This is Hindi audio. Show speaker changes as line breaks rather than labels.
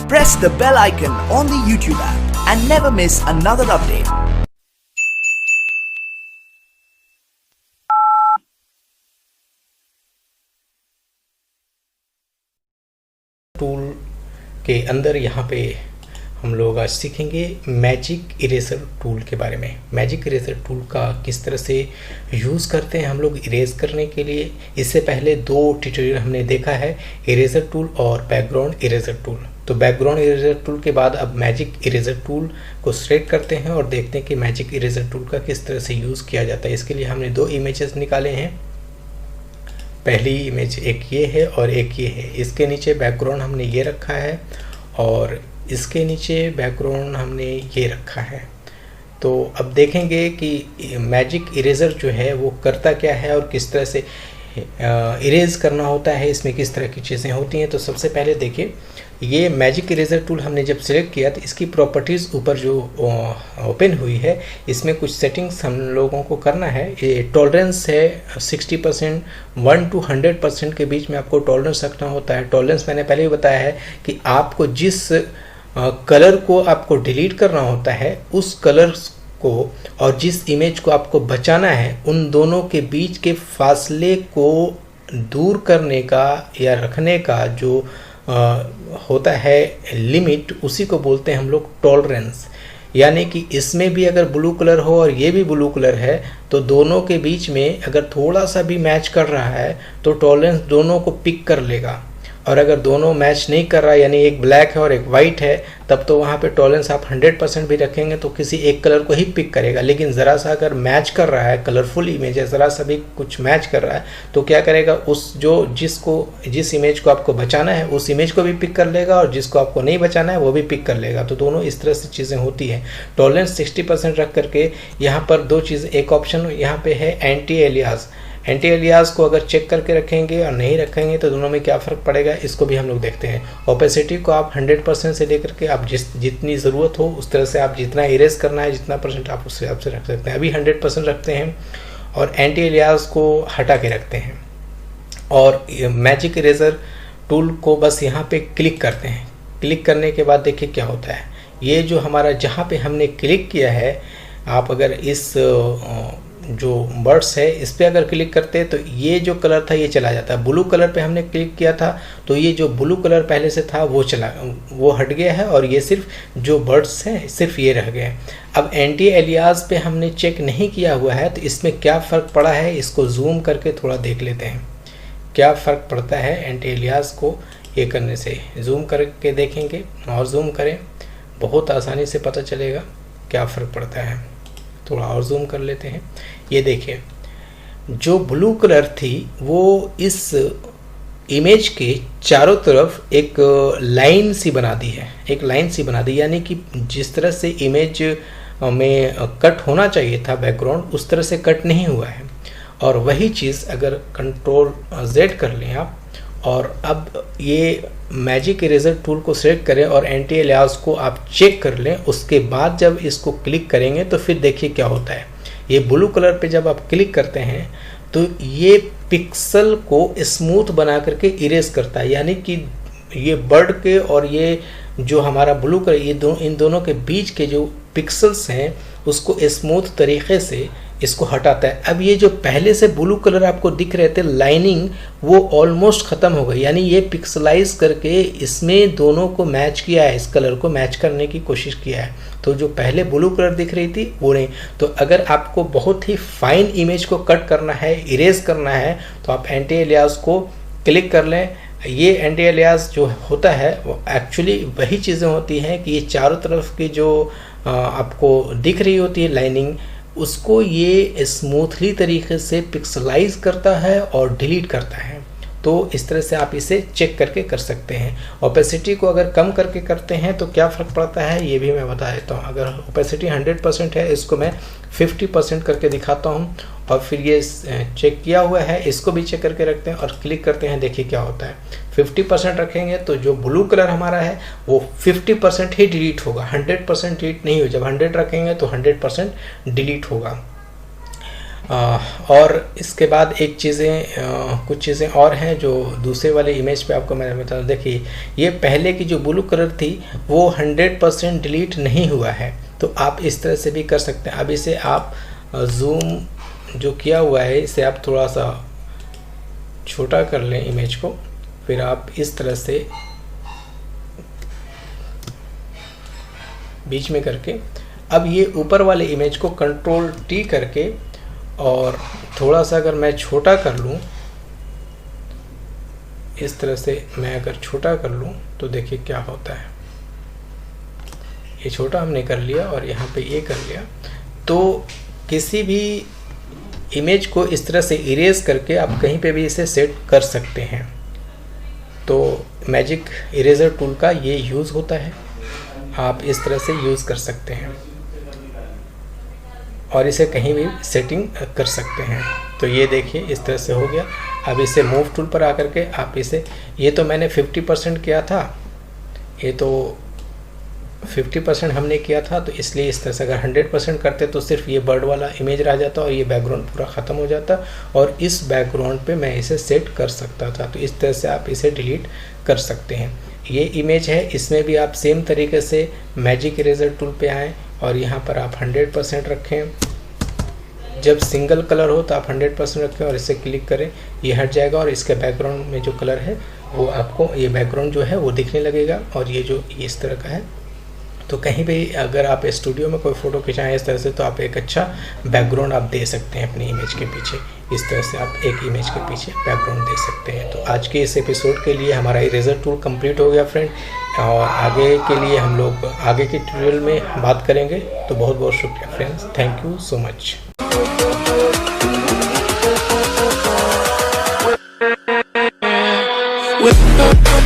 Press the bell icon on the YouTube app and never miss another update.
Tool के अंदर यहाँ पे हम लोग आज सीखेंगे मैजिक इरेजर टूल के बारे में। मैजिक इरेजर टूल का किस तरह से यूज़ करते हैं हम लोग इरेज करने के लिए। इससे पहले दो ट्यूटोरियल हमने देखा है, इरेजर टूल और बैकग्राउंड इरेजर टूल। तो बैकग्राउंड इरेजर टूल के बाद अब मैजिक इरेजर टूल को सिलेक्ट करते हैं और देखते हैं कि मैजिक इरेजर टूल का किस तरह से यूज़ किया जाता है। इसके लिए हमने दो इमेजेस निकाले हैं। पहली इमेज एक ये है और एक ये है। इसके नीचे बैकग्राउंड हमने ये रखा है और इसके नीचे बैकग्राउंड हमने ये रखा है। तो अब देखेंगे कि मैजिक इरेजर जो है वो करता क्या है और किस तरह से इरेज करना होता है, इसमें किस तरह की चीज़ें होती हैं। तो सबसे पहले देखिए, ये मैजिक इरेजर टूल हमने जब सिलेक्ट किया तो इसकी प्रॉपर्टीज़ ऊपर जो ओपन हुई है, इसमें कुछ सेटिंग्स हम लोगों को करना है। ये टॉलरेंस है 60%, 1 to 100% के बीच में आपको टॉलरेंस रखना होता है। टॉलरेंस मैंने पहले ही बताया है कि आपको जिस कलर को आपको डिलीट करना होता है, उस कलर को और जिस इमेज को आपको बचाना है, उन दोनों के बीच के फासले को दूर करने का या रखने का जो होता है लिमिट, उसी को बोलते हैं हम लोग टॉलरेंस। यानी कि इसमें भी अगर ब्लू कलर हो और ये भी ब्लू कलर है तो दोनों के बीच में अगर थोड़ा सा भी मैच कर रहा है तो टॉलरेंस दोनों को पिक कर लेगा। और अगर दोनों मैच नहीं कर रहा, यानी एक ब्लैक है और एक वाइट है, तब तो वहाँ पे टॉलरेंस आप 100% भी रखेंगे तो किसी एक कलर को ही पिक करेगा। लेकिन ज़रा सा अगर मैच कर रहा है, कलरफुल इमेज है, ज़रा सा भी कुछ मैच कर रहा है तो क्या करेगा, उस जिस इमेज को आपको बचाना है उस इमेज को भी पिक कर लेगा और जिसको आपको नहीं बचाना है वो भी पिक कर लेगा। तो दोनों इस तरह से चीज़ें होती हैं। टॉलरेंस 60% रख करके यहाँ पर दो चीज़, एक ऑप्शन यहाँ पे है एंटी एलियास। एंटी एलियास को अगर चेक करके रखेंगे और नहीं रखेंगे तो दोनों में क्या फ़र्क पड़ेगा, इसको भी हम लोग देखते हैं। ओपेसिटी को आप 100% से लेकर के आप जितनी ज़रूरत हो उस तरह से आप जितना इरेज करना है, जितना परसेंट आप उस हिसाब से रख सकते हैं। अभी 100% रखते हैं और एंटी एलियास को हटा के रखते हैं और मैजिक इरेजर टूल को बस यहाँ पे क्लिक करते हैं। क्लिक करने के बाद देखिए क्या होता है। ये जो हमारा जहाँ पे हमने क्लिक किया है, आप अगर इस जो बर्ड्स है इस पर अगर क्लिक करते हैं तो ये जो कलर था ये चला जाता है। ब्लू कलर पे हमने क्लिक किया था तो ये जो ब्लू कलर पहले से था वो हट गया है और ये सिर्फ जो बर्ड्स हैं सिर्फ ये रह गए। अब एंटी एलियास पे हमने चेक नहीं किया हुआ है तो इसमें क्या फ़र्क पड़ा है, इसको जूम करके थोड़ा देख लेते हैं क्या फ़र्क पड़ता है एंटी एलियास को ये करने से। जूम करके देखेंगे और जूम करें, बहुत आसानी से पता चलेगा क्या फ़र्क पड़ता है। थोड़ा और जूम कर लेते हैं। ये देखिए, जो ब्लू कलर थी वो इस इमेज के चारों तरफ एक लाइन सी बना दी है, एक लाइन सी बना दी। यानी कि जिस तरह से इमेज में कट होना चाहिए था बैकग्राउंड, उस तरह से कट नहीं हुआ है। और वही चीज़ अगर कंट्रोल Z कर लें आप और अब ये मैजिक इरेजर टूल को सिलेक्ट करें और एंटी एलियास को आप चेक कर लें, उसके बाद जब इसको क्लिक करेंगे तो फिर देखिए क्या होता है। ये ब्लू कलर पे जब आप क्लिक करते हैं तो ये पिक्सल को स्मूथ बना करके इरेज करता है। यानी कि ये बर्ड के और ये जो हमारा ब्लू कलर, ये इन दोनों के बीच के जो पिक्सल्स हैं उसको स्मूथ तरीके से इसको हटाता है। अब ये जो पहले से ब्लू कलर आपको दिख रहे थे लाइनिंग, वो ऑलमोस्ट ख़त्म हो गई। यानी ये पिक्सलाइज करके इसमें दोनों को मैच किया है, इस कलर को मैच करने की कोशिश किया है। तो जो पहले ब्लू कलर दिख रही थी वो नहीं। तो अगर आपको बहुत ही फाइन इमेज को कट करना है, इरेज करना है, तो आप एंटी एलियास को क्लिक कर लें। ये एंटी एलियास जो होता है वो एक्चुअली वही चीज़ें होती हैं कि ये चारों तरफ की जो आपको दिख रही होती है लाइनिंग, उसको ये स्मूथली तरीके से पिक्सलाइज करता है और डिलीट करता है। तो इस तरह से आप इसे चेक करके कर सकते हैं। ओपेसिटी को अगर कम करके करते हैं तो क्या फ़र्क पड़ता है ये भी मैं बता देता हूँ। अगर ओपेसिटी 100% है, इसको मैं 50% करके दिखाता हूँ और फिर ये चेक किया हुआ है, इसको भी चेक करके रखते हैं और क्लिक करते हैं। देखिए क्या होता है। 50% रखेंगे तो जो ब्लू कलर हमारा है वो 50% ही डिलीट होगा, 100% डिलीट नहीं हो। जब 100 रखेंगे तो 100% डिलीट होगा। और इसके बाद एक चीज़ें कुछ चीज़ें और हैं जो दूसरे वाले इमेज पे आपको मैंने बताया। देखिए ये पहले की जो ब्लू कलर थी वो 100% डिलीट नहीं हुआ है, तो आप इस तरह से भी कर सकते हैं। अब इसे आप जूम जो किया हुआ है इसे आप थोड़ा सा छोटा कर लें इमेज को, फिर आप इस तरह से बीच में करके अब ये ऊपर वाले इमेज को Ctrl+T करके और थोड़ा सा अगर मैं छोटा कर लूँ, इस तरह से मैं अगर छोटा कर लूँ तो देखिए क्या होता है। ये छोटा हमने कर लिया और यहाँ पे ये कर लिया, तो किसी भी इमेज को इस तरह से इरेज करके आप कहीं पे भी इसे सेट कर सकते हैं। तो मैजिक इरेजर टूल का ये यूज़ होता है, आप इस तरह से यूज़ कर सकते हैं और इसे कहीं भी सेटिंग कर सकते हैं। तो ये देखिए इस तरह से हो गया। अब इसे मूव टूल पर आकर के आप इसे, ये तो मैंने 50% किया था, ये तो 50% हमने किया था, तो इसलिए इस तरह से अगर 100% करते तो सिर्फ ये बर्ड वाला इमेज रह जाता और ये बैकग्राउंड पूरा ख़त्म हो जाता और इस बैकग्राउंड पे मैं इसे सेट कर सकता था। तो इस तरह से आप इसे डिलीट कर सकते हैं। ये इमेज है, इसमें भी आप सेम तरीके से मैजिक इरेजर टूल पे आएँ और यहाँ पर आप 100% रखें। जब सिंगल कलर हो तो आप 100% रखें और इसे क्लिक करें, ये हट जाएगा और इसके बैकग्राउंड में जो कलर है वो आपको, ये बैकग्राउंड जो है वो दिखने लगेगा और ये जो इस तरह का है। तो कहीं भी अगर आप स्टूडियो में कोई फ़ोटो खिंचाएं इस तरह से, तो आप एक अच्छा बैकग्राउंड आप दे सकते हैं अपनी इमेज के पीछे। इस तरह से आप एक इमेज के पीछे बैकग्राउंड दे सकते हैं। तो आज के इस एपिसोड के लिए हमारा इरेजर टूल कंप्लीट हो गया फ्रेंड, और आगे के लिए हम लोग आगे के ट्यूटोरियल में बात करेंगे। तो बहुत बहुत शुक्रिया friends, thank you so much.
with